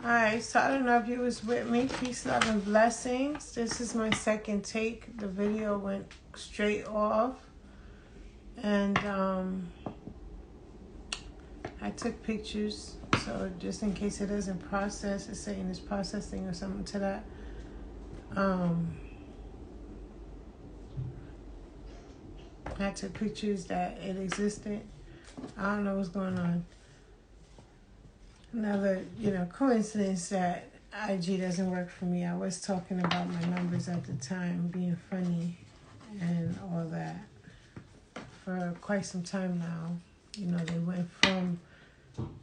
Alright, so I don't know if you was with me. Peace, love, and blessings. This is my second take. The video went straight off. And I took pictures. So just in case it doesn't process, it's saying it's processing or something to that. I took pictures that it existed. I don't know what's going on. Another, coincidence that IG doesn't work for me. I was talking about my numbers at the time being funny and all that for quite some time now. They went from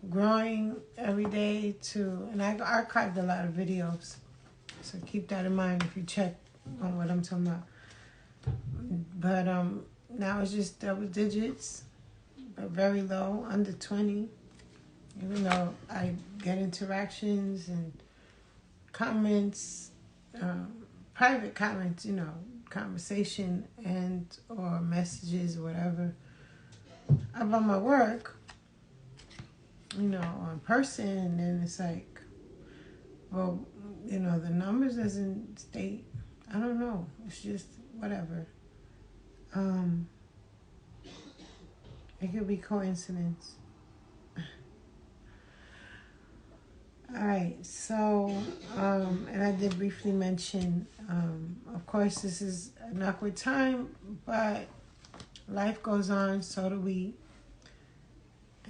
growing every day to, and I archived a lot of videos. So keep that in mind if you check on what I'm talking about. But now it's just double digits, but very low, under 20. Even though I get interactions and comments, private comments, conversation and or messages or whatever about my work, on person, and then it's like, well, the numbers doesn't state, I don't know, it's just whatever. It could be coincidence. All right, so, and I did briefly mention, of course, this is an awkward time, but life goes on, so do we.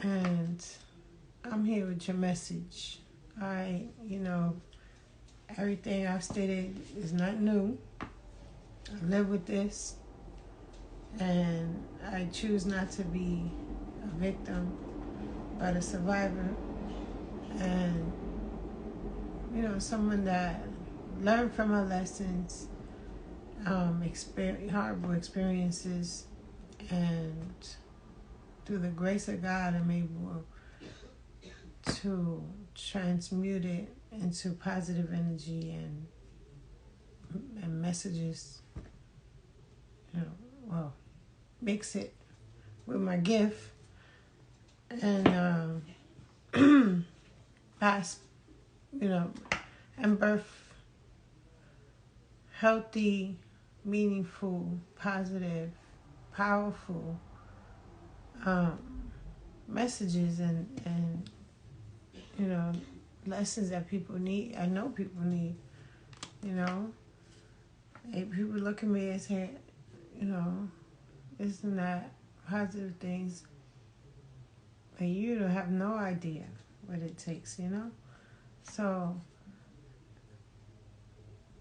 And I'm here with your message. All right, everything I've stated is not new. I live with this, and I choose not to be a victim, but a survivor. And someone that learned from her lessons, horrible experiences, and through the grace of God, I'm able to transmute it into positive energy and messages. Mix it with my gift and pass, and birth healthy, meaningful, positive, powerful messages and lessons that people need. I know people need, people look at me and say, this and that, positive things, and you don't have no idea what it takes, So,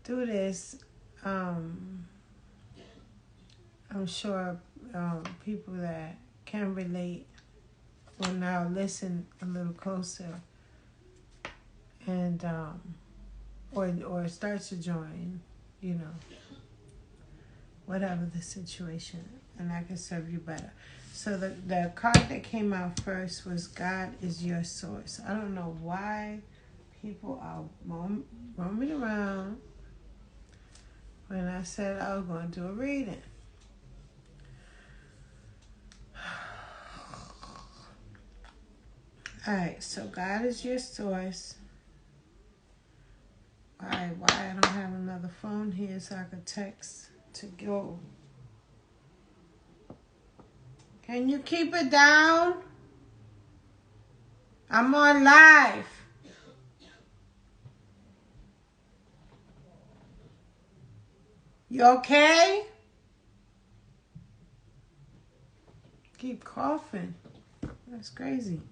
through this, I'm sure people that can relate will now listen a little closer and or start to join, whatever the situation, and I can serve you better. So the card that came out first was God is your source. I don't know why people are roaming around when I said I was going to do a reading. Alright, so God is your source. Why I don't have another phone here so I could text to go. Can you keep it down? I'm on live. You okay? Keep coughing. That's crazy.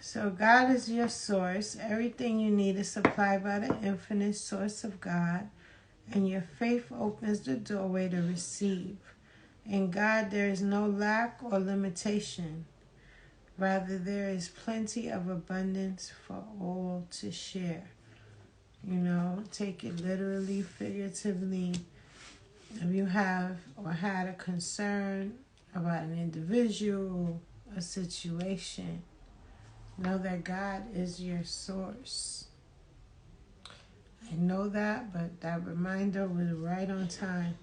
So God is your source. Everything you need is supplied by the infinite source of God. And your faith opens the doorway to receive. In God there is no lack or limitation. Rather, there is plenty of abundance for all to share. Take it literally, figuratively. If you have or had a concern about an individual, a situation, know that God is your source. I know that, but that reminder was right on time.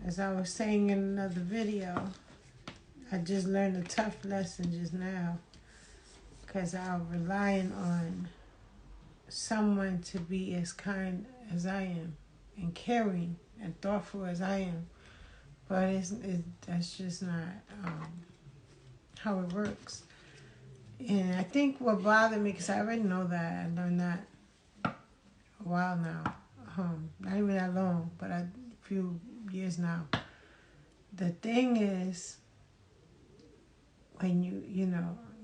As I was saying in another video, I just learned a tough lesson just now. because I'm relying on someone to be as kind as I am and caring and thoughtful as I am. But that's just not how it works. And I think what bothered me, because I already know that, I learned that a while now, not even that long, but a few years now. The thing is, when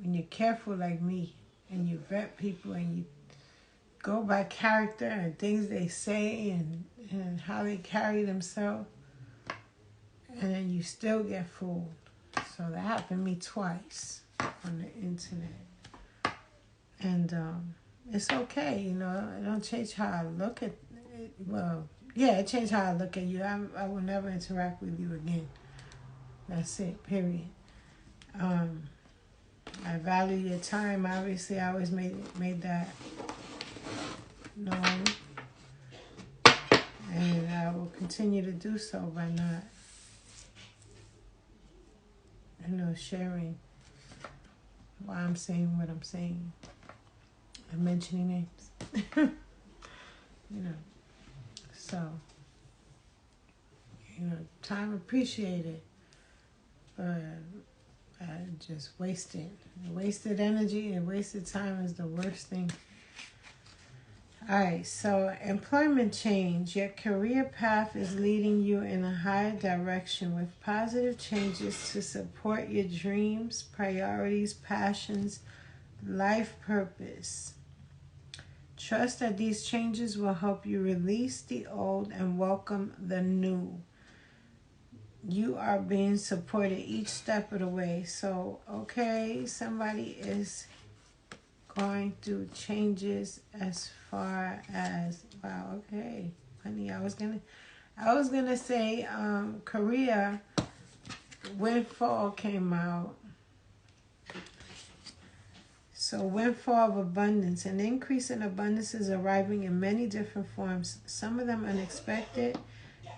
when you're careful like me, and you vet people, and you go by character and things they say and how they carry themselves, and then you still get fooled. So that happened to me twice on the internet. And it's okay, it don't change how I look at it. Well, yeah, it changed how I look at you. I will never interact with you again. That's it, period. I value your time. Obviously, I always made that known. And I will continue to do so by not, sharing why I'm saying what I'm saying and mentioning names. So, time appreciated, but I just wasted. Wasted energy and wasted time is the worst thing. Alright, so employment change. Your career path is leading you in a higher direction with positive changes to support your dreams, priorities, passions, life purpose. Trust that these changes will help you release the old and welcome the new. You are being supported each step of the way. So, okay, somebody is going through changes as far as, wow, okay, honey, I was gonna say Korea, windfall came out. So windfall of abundance. An increase in abundance is arriving in many different forms, some of them unexpected.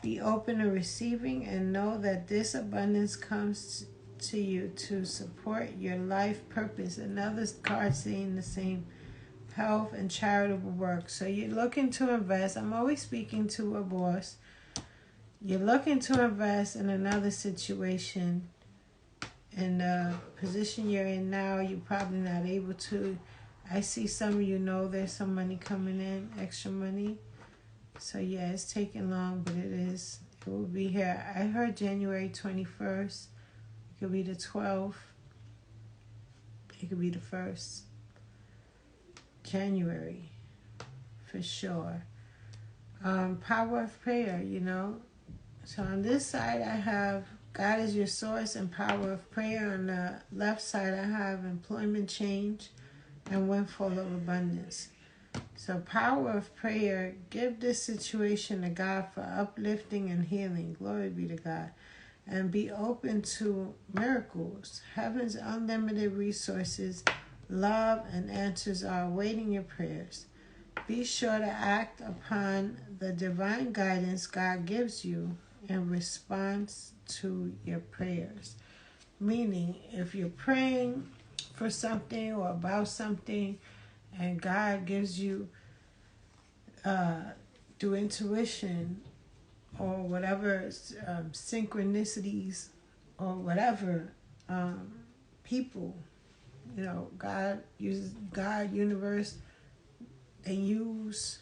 Be open to receiving and know that this abundance comes to you to support your life purpose. Another card saying the same, health and charitable work. So you're looking to invest. I'm always speaking to a boss. You're looking to invest in another situation. In the position you're in now, you're probably not able to. I see some of there's some money coming in, extra money. So yeah, it's taking long, but it will be here. I heard January 21st. It could be the 12th. It could be the 1st. January, for sure. Power of prayer, So on this side, I have God is your source and power of prayer. On the left side, I have employment change and windfall of abundance. So power of prayer, give this situation to God for uplifting and healing. Glory be to God. And be open to miracles. Heaven's unlimited resources, love, and answers are awaiting your prayers. Be sure to act upon the divine guidance God gives you in response to your prayers. Meaning, if you're praying for something or about something and God gives you through intuition or whatever synchronicities or whatever, people, God uses, God, universe, they use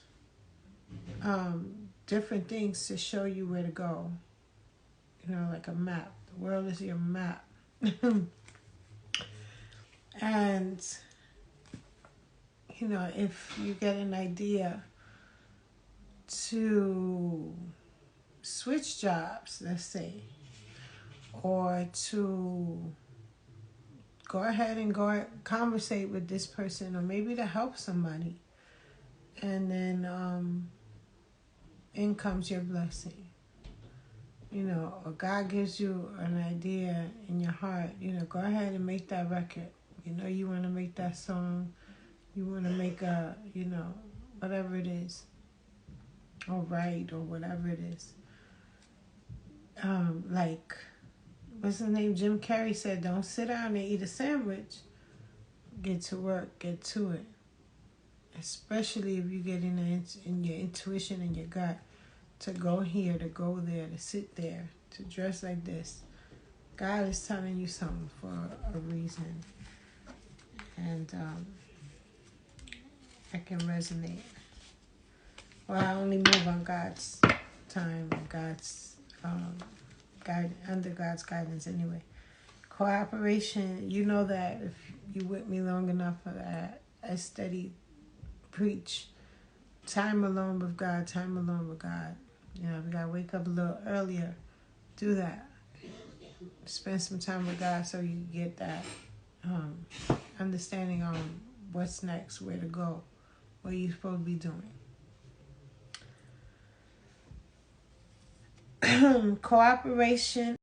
different things to show you where to go. Like a map. The world is your map. And, if you get an idea to switch jobs, let's say, or to go ahead and conversate with this person, or maybe to help somebody, and then in comes your blessing. Or God gives you an idea in your heart, go ahead and make that record. You want to make that song, you want to make a, whatever it is, or write, or whatever it is. Like, what's his name? Jim Carrey said, don't sit down and eat a sandwich. get to work, get to it. Especially if you get in your intuition and your gut to go here, to go there, to sit there, to dress like this. God is telling you something for a reason. And I can resonate. Well, I only move on God's time and God's under God's guidance anyway. Cooperation, you know that if you with me long enough for that, I steady preach time alone with God, time alone with God. You know, we gotta wake up a little earlier. Do that. Spend some time with God so you get that understanding on what's next, where to go, what you're supposed to be doing. Cooperation